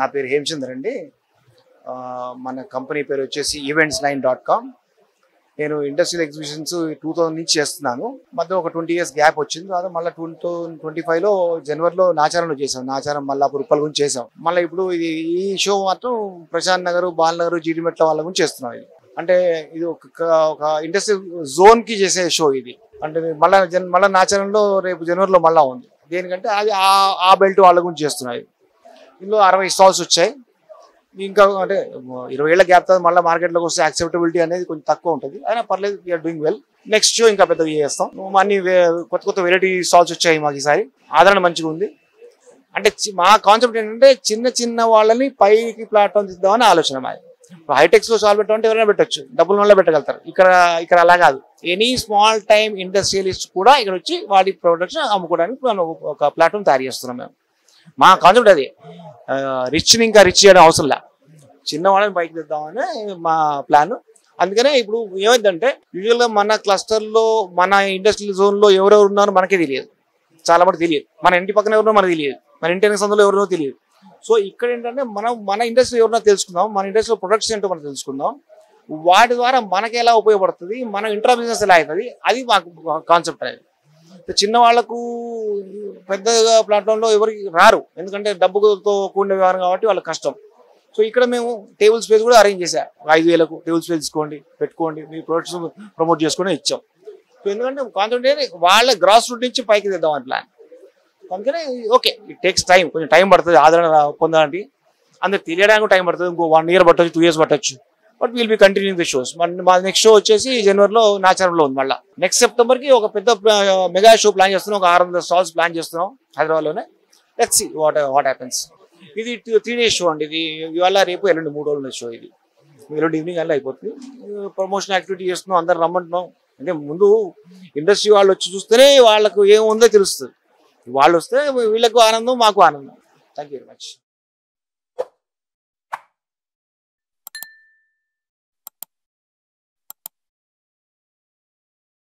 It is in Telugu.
నా పేరు హేమచంద్ర అండి. మన కంపెనీ పేరు వచ్చేసి eventsline.com. నేను ఇండస్ట్రియల్ ఎగ్జిబిషన్స్ 2000 నుంచి చేస్తున్నాను. మధ్య ఒక 20 years గ్యాప్ వచ్చింది. తర్వాత మళ్ళీ 2025లో జనవరిలో నాచారంలో చేసాం. నాచారం మల్లాపూర్ ఉప్పల్ గురించి చేసాం. మళ్ళీ ఇప్పుడు ఈ షో మాత్రం ప్రశాంత్ నగర్, బాలనగర్, జీడిమెట్ల వాళ్ళ గురించి చేస్తున్నాం. ఇది అంటే ఇది ఒక ఇండస్ట్రియల్ జోన్ కి చేసే షో ఇది. అంటే మళ్ళీ నాచారంలో రేపు జనవరిలో మళ్ళా ఉంది. దేనికంటే అది ఆ బెల్ట్ వాళ్ళ గురించి చేస్తున్నాయి. ఇందులో 60 స్టాల్స్ వచ్చాయి. ఇంకా అంటే 20 ఏళ్ల గ్యాప్ తర్వాత మళ్ళీ మార్కెట్లోకి వస్తే యాక్సెప్టబిలిటీ అనేది కొంచెం తక్కువ ఉంటుంది. అయినా పర్లేదు, we are doing well. Next show ఇంకా పెద్దగా చేస్తాం. అన్ని కొత్త వెరైటీ స్టాల్స్ వచ్చాయి మాకు ఈసారి. ఆదరణ మంచిగా ఉంది. అంటే మా కాన్సెప్ట్ ఏంటంటే చిన్న వాళ్ళని పైకి ప్లాట్ఫామ్ తీద్దామని ఆలోచన మాది. హైటెక్స్ లో స్టాల్ పెట్టామంటే ఎవరైనా పెట్టచ్చు, డబ్బుల వల్ల పెట్టగలుగుతారు. ఇక్కడ అలా కాదు. ఎనీ స్మాల్ టైమ్ ఇండస్ట్రియలిస్ట్ కూడా ఇక్కడ వచ్చి వాడి ప్రొడక్ట్స్ అమ్ముకోవడానికి మనం ఒక ప్లాట్ఫామ్ తయారు చేస్తున్నాం. మేము మా కాన్సెప్ట్ అది. రిచ్ని ఇంకా రిచ్ చేయడం అవసరం లే, చిన్నవాళ్ళని పైకి తెద్దామని మా ప్లాన్. అందుకనే ఇప్పుడు ఏమైందంటే యూజువల్గా మన క్లస్టర్లో మన ఇండస్ట్రియల్ జోన్లో ఎవరెవరు ఉన్నారో మనకే తెలియదు, చాలా మంది తెలియదు. మన ఇంటి పక్కన ఎవరున్నో మనకు తెలియదు, మన ఇంటి వెనక సందులో ఎవరినో తెలియదు. సో ఇక్కడ ఏంటంటే మన ఇండస్ట్రీ ఎవరినో తెలుసుకుందాం, మన ఇండస్ట్రీలో ప్రొడక్ట్స్ ఏంటో మనం తెలుసుకుందాం. వాటి ద్వారా మనకి ఎలా ఉపయోగపడుతుంది, మన ఇంట్రా బిజినెస్ ఎలా అవుతుంది, అది మాకు కాన్సెప్ట్. అనేది చిన్న వాళ్ళకు పెద్దగా ప్లాట్ఫామ్లో ఎవరికి రారు, ఎందుకంటే డబ్బుతో కూడిన వ్యవహారం కాబట్టి వాళ్ళకి కష్టం. సో ఇక్కడ మేము టేబుల్ స్పేస్ కూడా అరేంజ్ చేసాం. 5000కు టేబుల్ స్పేస్ తీసుకోండి, పెట్టుకోండి, మీ ప్రొడక్ట్స్ ప్రమోట్ చేసుకుని ఇచ్చాం. సో ఎందుకంటే కాన్సెప్ట్ వాళ్ళ గ్రాస్ రూట్ నుంచి పైకి తెద్దాం అని ప్లాన్. అందుకనే ఓకే, ఇట్ టేక్స్ టైం, కొంచెం టైం పడుతుంది ఆదరణ పొందడానికి. అందరికి తెలియడానికి టైం పడుతుంది. ఇంకో 1 year పట్టచ్చు, 2 years పట్టచ్చు. But will be continuing the shows. మా నెక్స్ట్ షో వచ్చేసి జనవరిలో నాచారంలో ఉంది. మళ్ళీ నెక్స్ట్ సెప్టెంబర్కి ఒక పెద్ద మెగా షో ప్లాన్ చేస్తున్నాం. ఒక 600 స్టాల్స్ ప్లాన్ చేస్తున్నాం హైదరాబాద్లోనే. Let's see what happens. ఇది 3 days షో అండి. ఇది ఇవాళ రేపు ఎల్లుండి 3 రోజుల షో. ఇది ఎల్లుండి ఈవినింగ్ అలా అయిపోతుంది. ప్రమోషన్ యాక్టివిటీ చేస్తున్నాం, అందరు రమ్మంటున్నాం. అంటే ముందు ఇండస్ట్రీ వాళ్ళు వచ్చి చూస్తేనే వాళ్ళకు ఏముందో తెలుస్తుంది. వాళ్ళు వస్తే వీళ్ళకు ఆనందం, మాకు ఆనందం. Thank you very much.